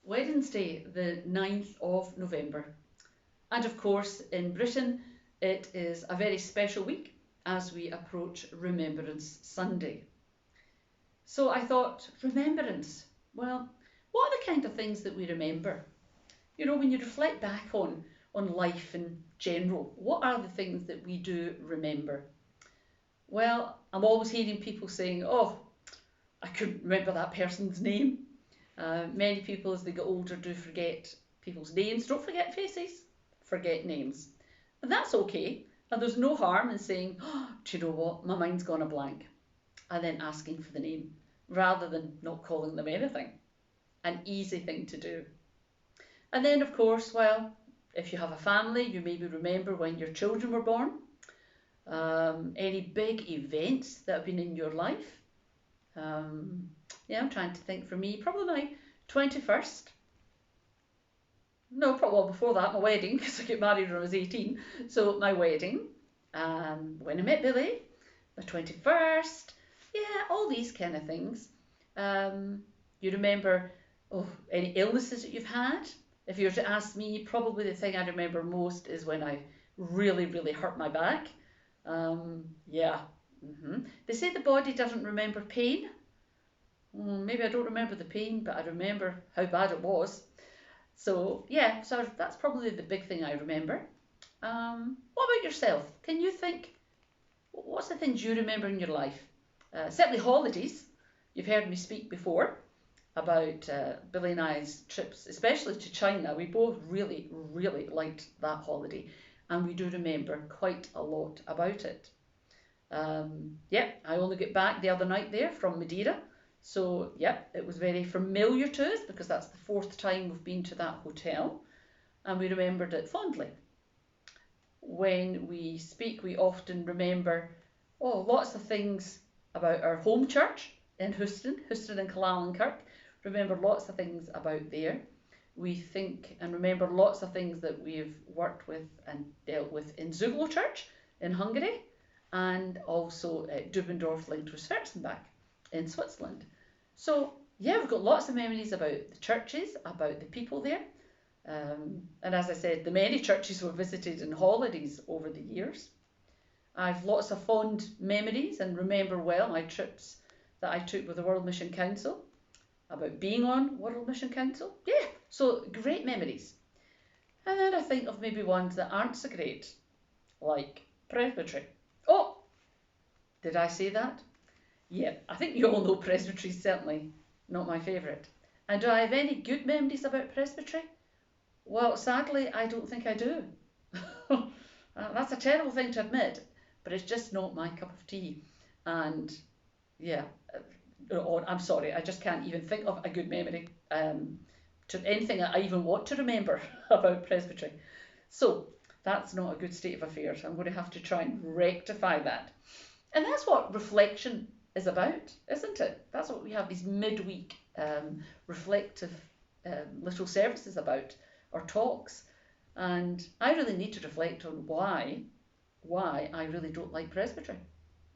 Wednesday, the 9th of November. And of course, in Britain, it is a very special week as we approach Remembrance Sunday. So I thought, remembrance. Well, what are the kind of things that we remember? You know, when you reflect back on life in general, what are the things that we do remember? Well, I'm always hearing people saying, oh, I couldn't remember that person's name. Many people, as they get older, do forget people's names. Don't forget faces, forget names. And that's okay. And there's no harm in saying, oh, do you know what, my mind's gone a blank. And then asking for the name rather than not calling them anything. An easy thing to do. And then, of course, well, if you have a family, you maybe remember when your children were born, any big events that have been in your life. Yeah, I'm trying to think. For me, probably my 21st. No, probably well, before that, my wedding, because I got married when I was 18. So my wedding, when I met Billy, my 21st, yeah, all these kind of things. You remember, oh, any illnesses that you've had? If you were to ask me, probably the thing I remember most is when I really, really hurt my back. Yeah. They say the body doesn't remember pain. Maybe I don't remember the pain, but I remember how bad it was. So yeah, so that's probably the big thing I remember. What about yourself? Can you think, what's the things you remember in your life? Certainly holidays. You've heard me speak before about Billy and I's trips, especially to China. We both really, really liked that holiday, and we do remember quite a lot about it. Yeah, I only got back the other night there from Madeira. So, yeah, it was very familiar to us because that's the fourth time we've been to that hotel and we remembered it fondly. When we speak, we often remember, oh, lots of things about our home church in Houston and Kirk. Remember lots of things about there. We think and remember lots of things that we've worked with and dealt with in Zuglo Church in Hungary and also at Dubendorf Lindros Fürstenbach in Switzerland. So yeah, we've got lots of memories about the churches, about the people there. And as I said, the many churches were visited in holidays over the years. I've lots of fond memories and remember well my trips that I took with the World Mission Council, about being on World Mission Council. Yeah, so great memories. And then I think of maybe ones that aren't so great, like presbytery. Oh, did I say that? Yeah, I think you all know presbytery is certainly not my favourite. And do I have any good memories about presbytery? Well, sadly, I don't think I do. That's a terrible thing to admit, but it's just not my cup of tea. And yeah, I'm sorry, I just can't even think of a good memory to anything I even want to remember about presbytery. So that's not a good state of affairs. I'm going to have to try and rectify that. And that's what reflection is about, isn't it? That's what we have these midweek reflective little services about, or talks. And I really need to reflect on why I really don't like presbytery.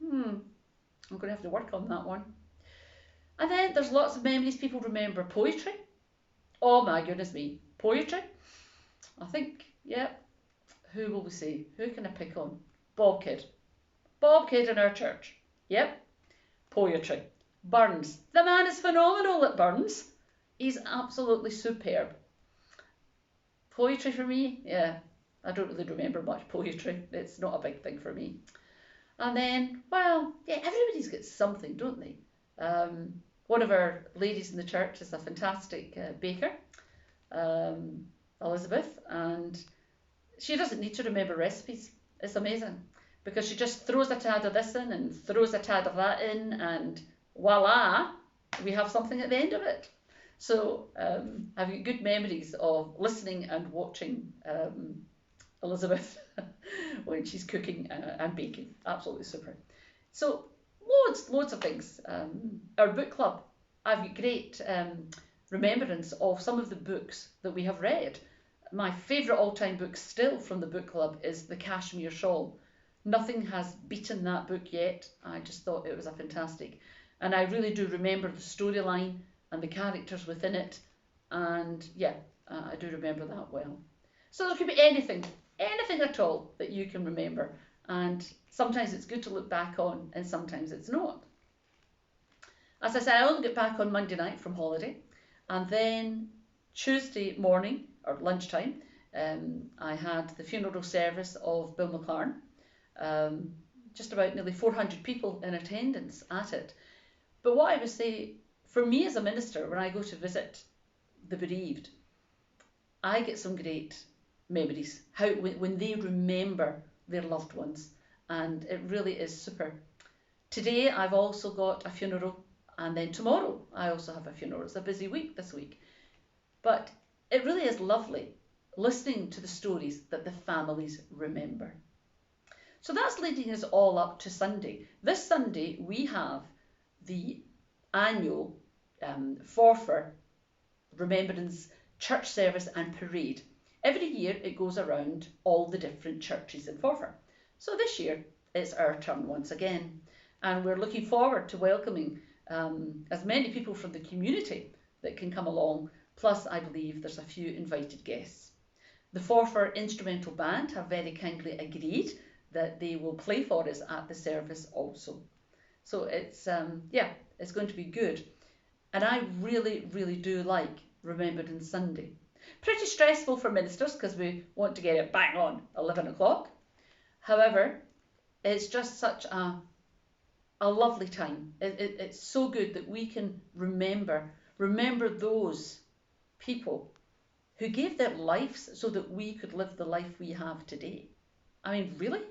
I'm going to have to work on that one. And then there's lots of memories. People remember poetry. Oh my goodness me, poetry. I think, yeah, who will we say? Who can I pick on? Bob Kidd. Bob Kidd in our church. Yep, poetry. Burns. The man is phenomenal at Burns. He's absolutely superb. Poetry for me, yeah, I don't really remember much poetry. It's not a big thing for me. And then, well, yeah, everybody's got something, don't they? One of our ladies in the church is a fantastic baker, Elizabeth, and she doesn't need to remember recipes. It's amazing because she just throws a tad of this in and throws a tad of that in, and voila, we have something at the end of it. So I've got good memories of listening and watching Elizabeth when she's cooking and baking. Absolutely super. So loads of things. Our book club, I've got great remembrance of some of the books that we have read. My favourite all-time book still from the book club is The Kashmir Shawl. Nothing has beaten that book yet. I just thought it was a fantastic. And I really do remember the storyline and the characters within it. And yeah, I do remember that well. So there could be anything, anything at all that you can remember. And sometimes it's good to look back on, and sometimes it's not. As I said, I only get back on Monday night from holiday, and then Tuesday morning or lunchtime, I had the funeral service of Bill McLaren. Just about nearly 400 people in attendance at it. But what I would say, for me as a minister, when I go to visit the bereaved, I get some great memories. How when they remember their loved ones, and it really is super. Today I've also got a funeral, and then tomorrow I also have a funeral. It's a busy week this week, but it really is lovely listening to the stories that the families remember. So that's leading us all up to Sunday. This Sunday we have the annual Forfar Remembrance Church Service and Parade. Every year it goes around all the different churches in Forfar. So this year it's our turn once again. And we're looking forward to welcoming as many people from the community that can come along. Plus, I believe there's a few invited guests. The Forfar Instrumental Band have very kindly agreed that they will play for us at the service also. So it's it's going to be good. And I really, really do like Remembrance Sunday. Pretty stressful for ministers because we want to get it bang on 11 o'clock. However, it's just such a lovely time. It's so good that we can remember those people who gave their lives so that we could live the life we have today. I mean, really?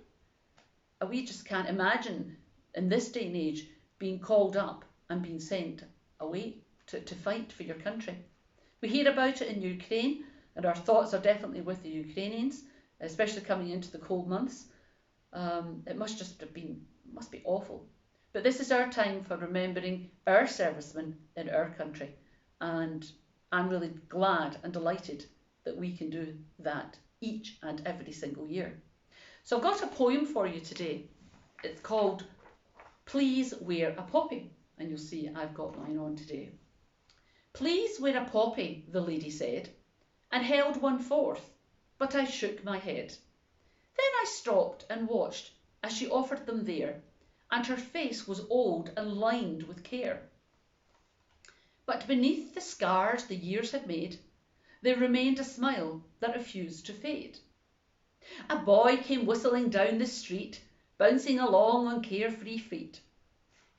We just can't imagine in this day and age being called up and being sent away to fight for your country. We hear about it in Ukraine, and our thoughts are definitely with the Ukrainians, especially coming into the cold months. It must be awful. But this is our time for remembering our servicemen in our country, and I'm really glad and delighted that we can do that each and every single year. So I've got a poem for you today. It's called Please Wear a Poppy, and you'll see I've got mine on today. Please wear a poppy, the lady said, and held one forth, but I shook my head. Then I stopped and watched as she offered them there, and her face was old and lined with care. But beneath the scars the years had made, there remained a smile that refused to fade. A boy came whistling down the street, bouncing along on carefree feet.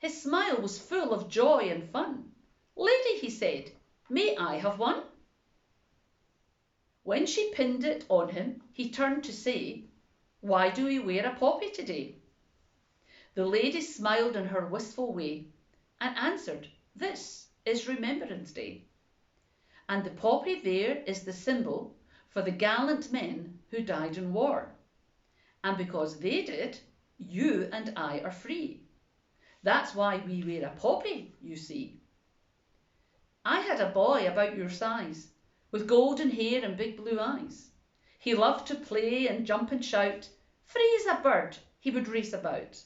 His smile was full of joy and fun. Lady, he said, may I have one? When she pinned it on him, he turned to say, why do we wear a poppy today? The lady smiled in her wistful way and answered, this is Remembrance Day. And the poppy there is the symbol for the gallant men who died in war. And because they did, you and I are free. That's why we wear a poppy, you see. I had a boy about your size, with golden hair and big blue eyes. He loved to play and jump and shout. Free as a bird, he would race about.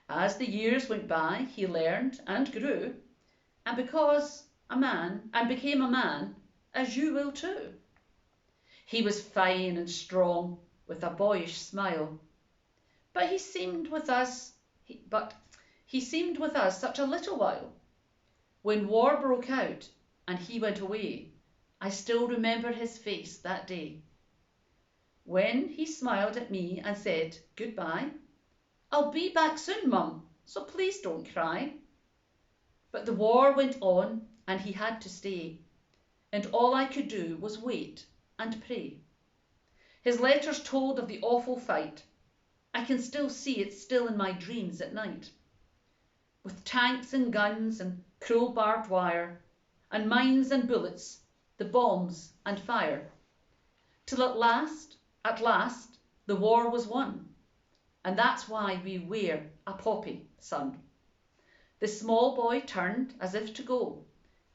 As the years went by, he learned and grew, and became a man, as you will too. He was fine and strong, with a boyish smile, but he seemed with us such a little while. When war broke out and he went away, I still remember his face that day. When he smiled at me and said, goodbye, I'll be back soon, Mum, so please don't cry. But the war went on and he had to stay, and all I could do was wait and pray. His letters told of the awful fight. I can still see it still in my dreams at night. With tanks and guns and cruel barbed wire, and mines and bullets, the bombs and fire. Till at last, the war was won. And that's why we wear a poppy, son. The small boy turned as if to go,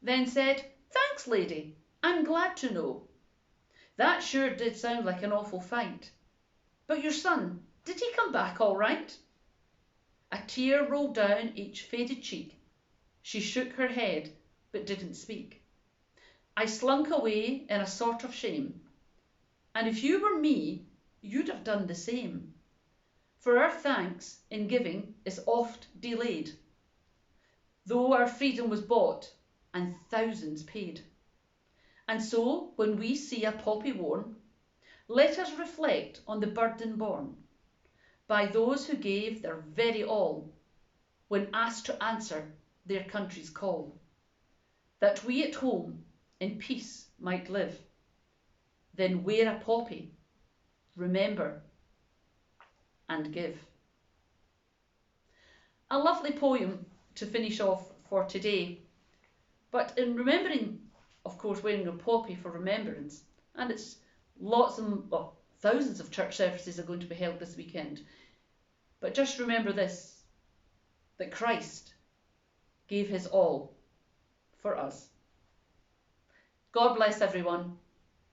then said, thanks, lady, I'm glad to know. That sure did sound like an awful fight. But your son, did he come back all right? A tear rolled down each faded cheek. She shook her head, but didn't speak. I slunk away in a sort of shame, and if you were me, you'd have done the same. For our thanks in giving is oft delayed, though our freedom was bought and thousands paid. And so, when we see a poppy worn, let us reflect on the burden borne by those who gave their very all when asked to answer their country's call, that we at home in peace might live. Then wear a poppy, remember and give. A lovely poem to finish off for today, but in remembering, of course, wearing a poppy for remembrance, and it's thousands of church services are going to be held this weekend, but just remember this, that Christ gave his all for us. God bless everyone.